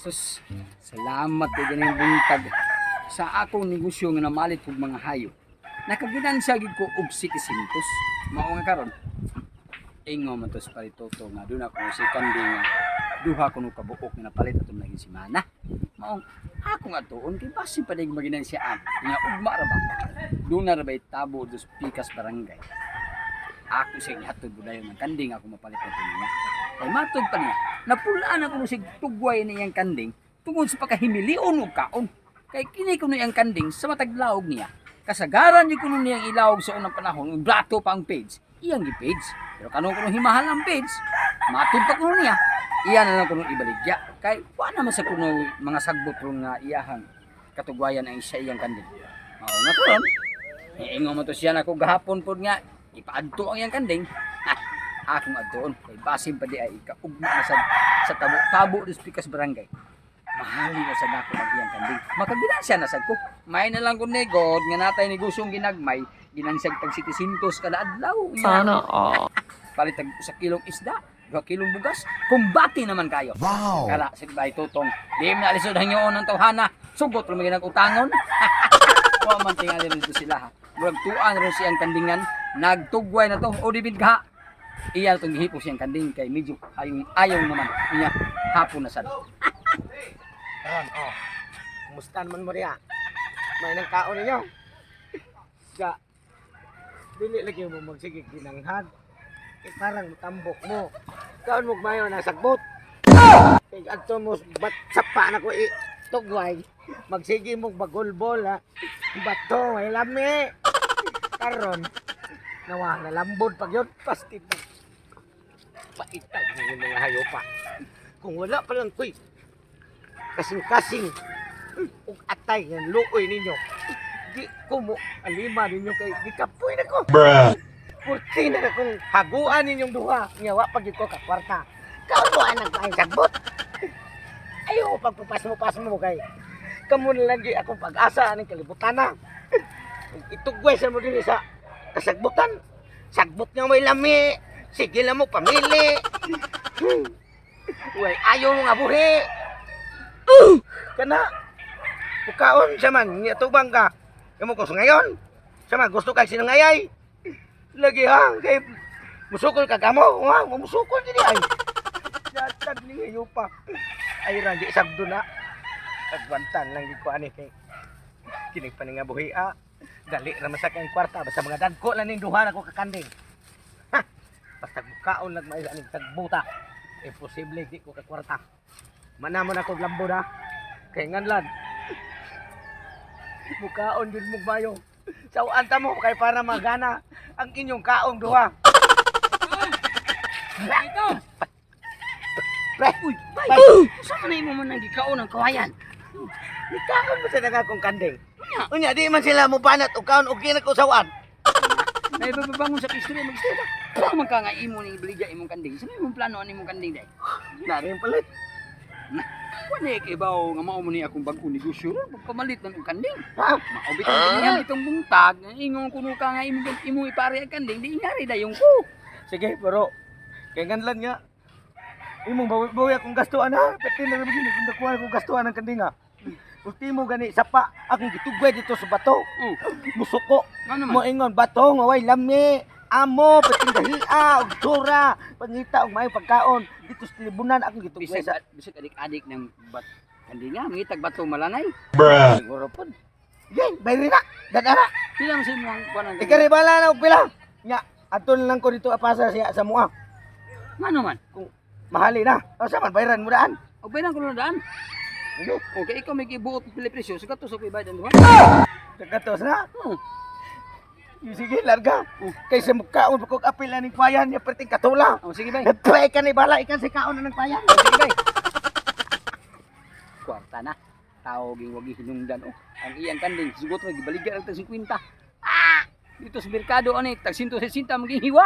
Sus, salamat kay ganing buntag sa akong negosyo nga namalit og mga hayop. Nakaginansya gid ko og 600. Mao nga karon. Ingo man tos paritoto nga doon ako si kandi nga duha kuno kabuok nga napalit atong naging semana. Mao ako nga tuon kay basi pa dig maginansyaan. Nga ugma ra ba? Doon na ra ba itabo dos pikas barangay. Ako siya gihatod budayon ng kanding ako mapalit na niya. Kay matod pa niya, napulaan ako sig tugway niyang kanding tungod sa pagkahimilion og kaon. Kay kini ko niyang kanding sa matag laog niya. Kasagaran di ko niyang ilawog sa unang panahon, brato pa ang page. Iyang gi-page. Pero kanong kuno himahal ang page, matod pa kuno niya. Iya na lang kuno ibaligya. Kay wa naman sa kuno mga sagbot ron nga iyahang katugwayan ang isa iyang kanding. Mao nga karon. Ingo mo to siya nako gahapon pod nga ipaadto ang iyang kanding. Akong adtoon kay basin pa di ay ikaugma na sa tabo des pikas barangay. Mahali na sa dako ang iyang kanding. Makaginansya na sad ko. May na lang kun negod nga natay negosyong ginagmay, ginansag tag 700 kada adlaw. Sana all. Palit tag 1 kilong isda, 2 kilong bugas, kumbati naman kayo. Wow! Kala sigbay tutong. Di na alisod hanyoon ng tawhana. Sugot ro mga utangon. Wa man tingali dito sila ha. Murag tuan ron siyang kandingan, nagtugway na to o dibid ka. Iya tong gihipo siyang kanding kay medyo ayaw naman. Iya hapon na sad. Karon, kumusta naman mo riya? May nang kaon ninyo? Ga, dili lagi mo magsigig ginanghag. Parang tambok mo. Kaon mo mayo na sagbot. Kay adto mo sapa na ko tugway. Magsige mo bagolbol ha. Bato, may lami. Karon, nawa na lambod pag yun. Pasti mo. Paitag mo yung mga hayopa. Kung wala pa lang ko'y kasing-kasing ug atay ng luoy ninyo. Di ko mo alima ninyo kay gikapoy na ko. Purti na kung haguan ninyong duha. Nyawa pag ko kakwarta. Kautuan nagpaing sagbot. Ayaw pagpapas mo kay kamo na lang di akong pag-asa ng kalibutan na. Itugway sa mo din sa kasagbutan. Sagbot nga may lami. Sige lang mo pamili. Uy, ayaw mo nga buhi. Kana. Bukaon siya man. Tubang ka. Kamu ko ngayon. Siya man gusto kay sinangayay. Lagi ha. Kay musukol ka kamo. Ha, musukol din ay. Jatag ni ngayon pa. Ay rangi sabdo na. Kagwantan lang di ko ani kay kinig pa ni nga buhi a. Dali ra sa kay kwarta basta mga dagko lang ning duha na ko kakanding. Ha. Basta bukaon lang may aning tagbuta. Imposible di ko ka kwarta. Manamon ako lambo na. Kay nganlan. Bukaon din mo bayo. Sawan ta mo kay para magana ang inyong kaong duha. Ito. Pre, Uy, bay. Sa na imo man nang gikaon ang kawayan. nikaon mo sa nagakong kanding. Unya di man sila mo banat og kaon og kinakusawan. Nay babangon sa istorya mag-istorya. Ano man ka nga imo ning ibaligya imong kanding? Sa imong plano ani imong kanding day? Narin palit. Wala kay bawo nga mao mo ni akong bag-o negosyo ron pagpamalit ng kanding. Ha? Maobit ang niya bitong buntag, ingon kuno ka nga imo ipare ang kanding, di ingari dayong ko. Sige, pero kay nganlan nga imong bawi akong gastuan ha. Pati na naman kung nakuha akong gastuan ng kanding ha. Ulti mo gani sapa akong gitugway dito sa bato. Musuko. Ano Mo man? ingon bato nga way lami. Amo pating dahia og tura, pangita og may pagkaon dito sa libunan akong gitugway sa Bisag adik-adik ng kanding nga mangitag bato malanay. siguro pod. Yay, bayri na. Dadara. Pila man sa imong kuan ang Ikari bala na og pila. Nya aton lang ko dito apasa siya sa mua. Ano man? Kung mahali na. O sa man bayran mo daan. Og bayran ko na daan. Ano? Okay, ikaw may gibuot pila presyo, sa kato sa kuy bayad duha. Kagatos na. Oh, Sige, larga. Kaysa mukhaon pa kong apil na ng kwayan niya perting katula. oh sige bay. Nagpray ka ni bala, ikan si kaon na ng kwayan. Oh, sige bay. Kwarta na. Tao ging wagi hinungdan oh. Ang iyang kanding sugot ra gibaligya ang tag 50. Dito sa merkado ani tag 160 maging hiwa.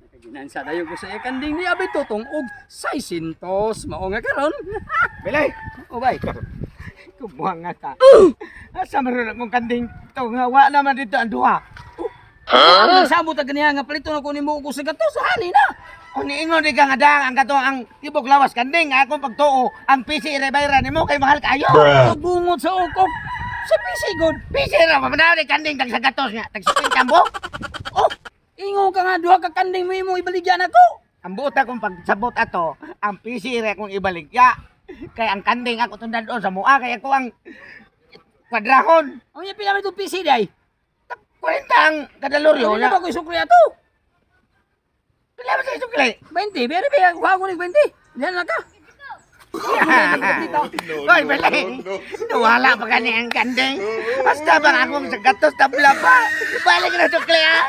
Nakaginansa dayon ko sa iyang kanding ni abi tutong og 600 mao nga karon. Bilay, Oh bay. kumuha nga ta. Asa maroon akong kanding ito nga wa naman dito ang duha. Ang sabot ang ganiya nga palito na ko ni mo ko sa gatos, hali na. O niingon di ka nga dang ang gato ang tibok lawas kanding akong pagtuo ang PC rebayra nimo kay mahal kayo. Pagbungot sa ukok. Sa pisigod. PC ra mamanaw ni kanding tag sa gatos nga tag 50 kambo. Oh, Ingon ka nga, duha ka kanding mo imo ibaligyan ako. ang buot akong pagsabot ato ang PC ra kong ibaligya. Kay ang kanding ako tundan doon sa mua kay ako ang kwadrahon. Ang niya pinamit itong PC day. 40 ang kadaloryo Ano na na. ba ko isukli ato? Pila ba sa isukli? 20, pero ba kuha ko ng 20. Diyan na ka. Hoy, balay. Nawala pa kani ang kanding. Basta bang akong sa gatos tabla pa. Balik na sukli ah.